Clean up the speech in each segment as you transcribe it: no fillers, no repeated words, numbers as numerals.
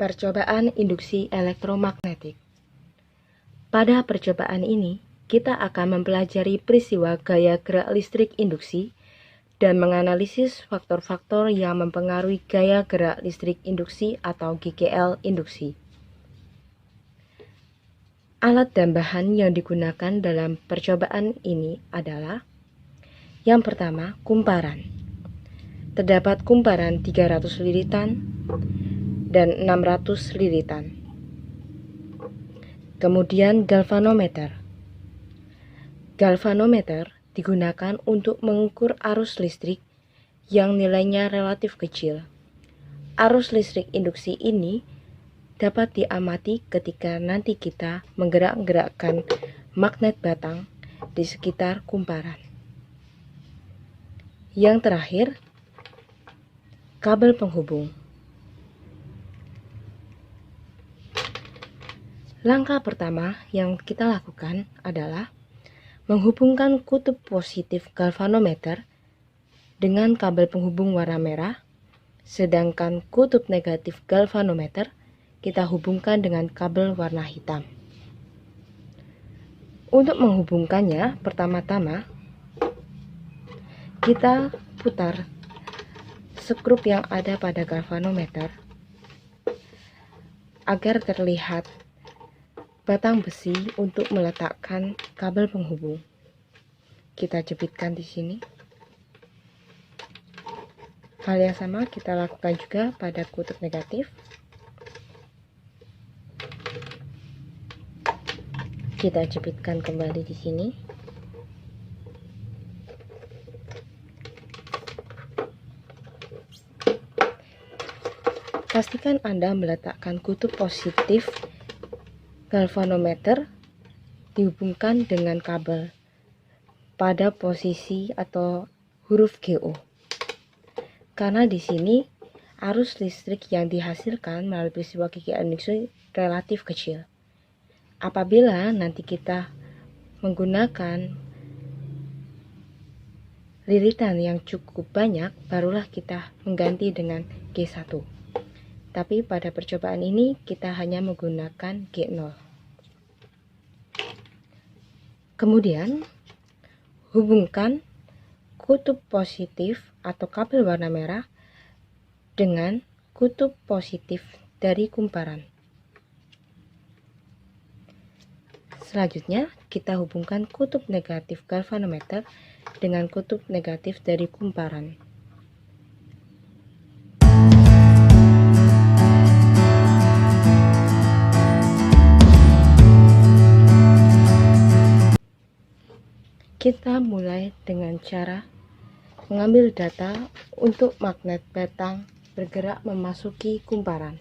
Percobaan induksi elektromagnetik. Pada percobaan ini, kita akan mempelajari peristiwa gaya gerak listrik induksi dan menganalisis faktor-faktor yang mempengaruhi gaya gerak listrik induksi atau GGL induksi. Alat dan bahan yang digunakan dalam percobaan ini adalah: yang pertama, kumparan. Terdapat kumparan 300 liritan dan 600 liritan. Kemudian galvanometer. Galvanometer digunakan untuk mengukur arus listrik yang nilainya relatif kecil. Arus listrik induksi ini dapat diamati ketika nanti kita menggerak-gerakkan magnet batang di sekitar kumparan. Yang terakhir, kabel penghubung. Langkah pertama yang kita lakukan adalah menghubungkan kutub positif galvanometer dengan kabel penghubung warna merah, sedangkan kutub negatif galvanometer kita hubungkan dengan kabel warna hitam. Untuk menghubungkannya, pertama-tama kita putar skrup yang ada pada galvanometer agar terlihat batang besi untuk meletakkan kabel penghubung. Kita jepitkan di sini. Hal yang sama kita lakukan juga pada kutub negatif. Kita jepitkan kembali di sini. Pastikan Anda meletakkan kutub positif galvanometer dihubungkan dengan kabel pada posisi atau huruf GO. Karena di sini arus listrik yang dihasilkan melalui peristiwa GGL induksi relatif kecil. Apabila nanti kita menggunakan liritan yang cukup banyak, barulah kita mengganti dengan G1. Tapi pada percobaan ini kita hanya menggunakan G0. Kemudian, hubungkan kutub positif atau kabel warna merah dengan kutub positif dari kumparan. Selanjutnya, kita hubungkan kutub negatif galvanometer dengan kutub negatif dari kumparan. Kita mulai dengan cara mengambil data untuk magnet batang bergerak memasuki kumparan.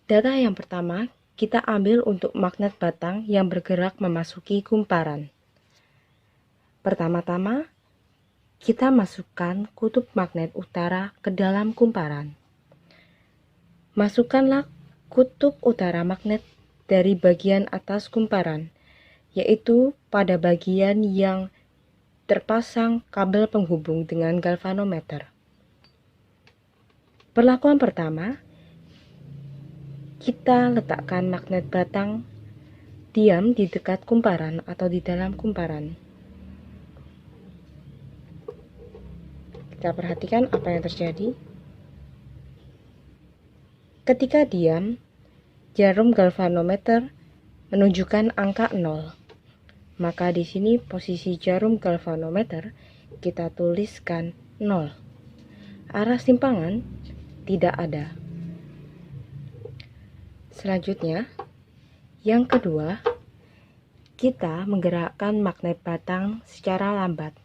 Data yang pertama kita ambil untuk magnet batang yang bergerak memasuki kumparan. Pertama-tama, kita masukkan kutub magnet utara ke dalam kumparan. Masukkanlah kutub utara magnet dari bagian atas kumparan, yaitu pada bagian yang terpasang kabel penghubung dengan galvanometer. Perlakuan pertama, kita letakkan magnet batang diam di dekat kumparan atau di dalam kumparan. Kita perhatikan apa yang terjadi. Ketika diam, jarum galvanometer menunjukkan angka 0. Maka di sini posisi jarum galvanometer kita tuliskan 0. Arah simpangan tidak ada. Selanjutnya, yang kedua, kita menggerakkan magnet batang secara lambat.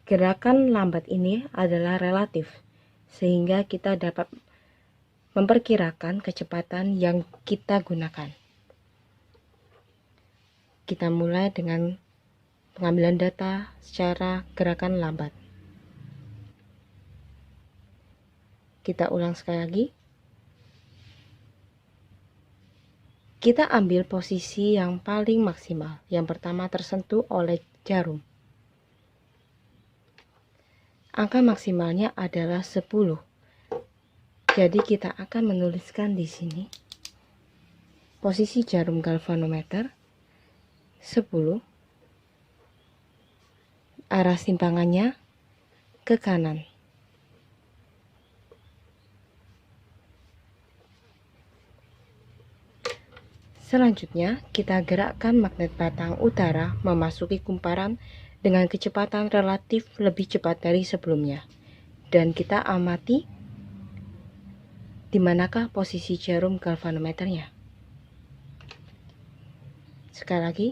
Gerakan lambat ini adalah relatif, sehingga kita dapat memperkirakan kecepatan yang kita gunakan. Kita mulai dengan pengambilan data secara gerakan lambat. Kita ulang sekali lagi. Kita ambil posisi yang paling maksimal. Yang pertama tersentuh oleh jarum. Angka maksimalnya adalah 10. Jadi kita akan menuliskan di sini posisi jarum galvanometer 10, arah simpangannya ke kanan. Selanjutnya, kita gerakkan magnet batang utara memasuki kumparan dengan kecepatan relatif lebih cepat dari sebelumnya. Dan kita amati di manakah posisi jarum galvanometernya. Sekali lagi,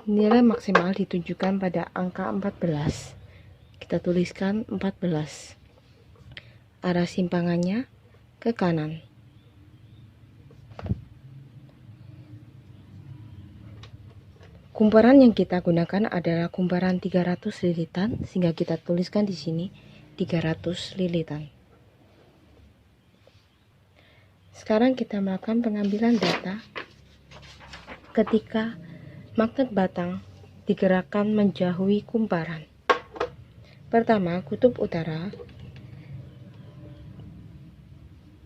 nilai maksimal ditunjukkan pada angka 14. Kita tuliskan 14. Arah simpangannya ke kanan. Kumparan yang kita gunakan adalah kumparan 300 lilitan, sehingga kita tuliskan di sini 300 lilitan. Sekarang kita melakukan pengambilan data ketika magnet batang digerakkan menjauhi kumparan. Pertama, kutub utara.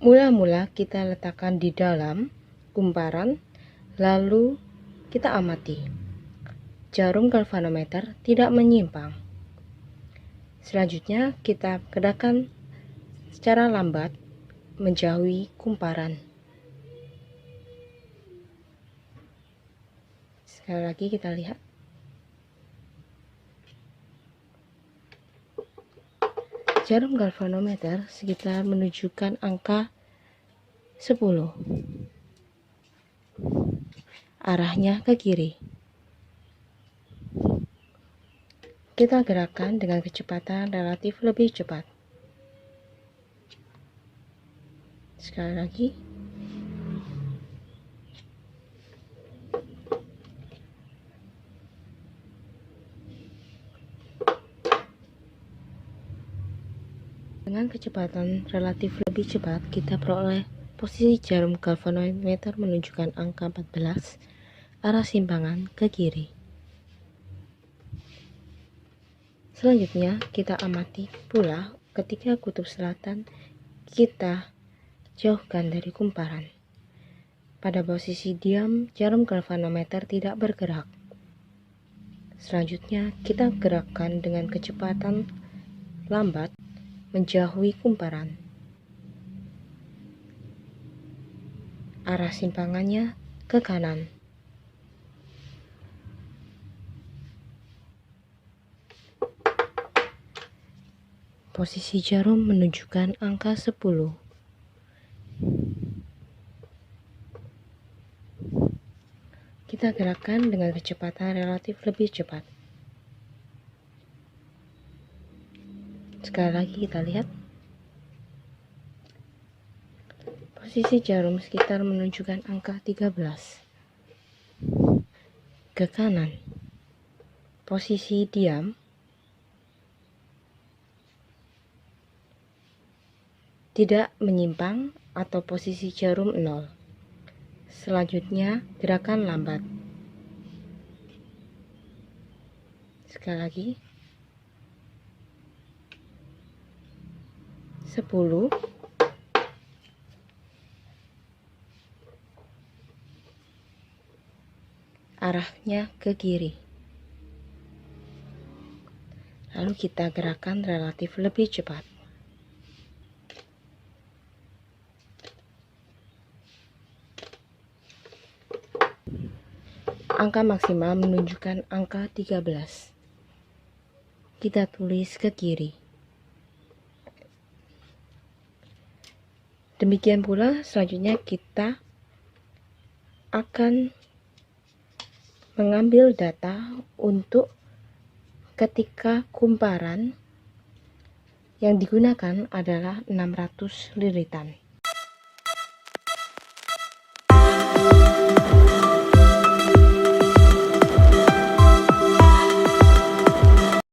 Mula-mula kita letakkan di dalam kumparan, lalu kita amati. Jarum galvanometer tidak menyimpang. Selanjutnya kita gerakkan secara lambat menjauhi kumparan. Sekali lagi kita lihat. Jarum galvanometer sekitar menunjukkan angka 10. Arahnya ke kiri. Kita gerakkan dengan kecepatan relatif lebih cepat. Sekali lagi. Dengan kecepatan relatif lebih cepat, kita peroleh posisi jarum galvanometer menunjukkan angka 14, arah simpangan ke kiri. Selanjutnya, kita amati pula ketika kutub selatan kita jauhkan dari kumparan. Pada posisi diam, jarum galvanometer tidak bergerak. Selanjutnya, kita gerakkan dengan kecepatan lambat menjauhi kumparan. Arah simpangannya ke kanan. Posisi jarum menunjukkan angka 10. Kita gerakkan dengan kecepatan relatif lebih cepat. Sekali lagi kita lihat. Posisi jarum sekitar menunjukkan angka 13. Ke kanan. Posisi diam. Tidak menyimpang atau posisi jarum 0. Selanjutnya, gerakan lambat. Sekali lagi. 10. Arahnya ke kiri. Lalu kita gerakan relatif lebih cepat. Angka maksimal menunjukkan angka 13. Kita tulis ke kiri. Demikian pula selanjutnya kita akan mengambil data untuk ketika kumparan yang digunakan adalah 600 lilitan.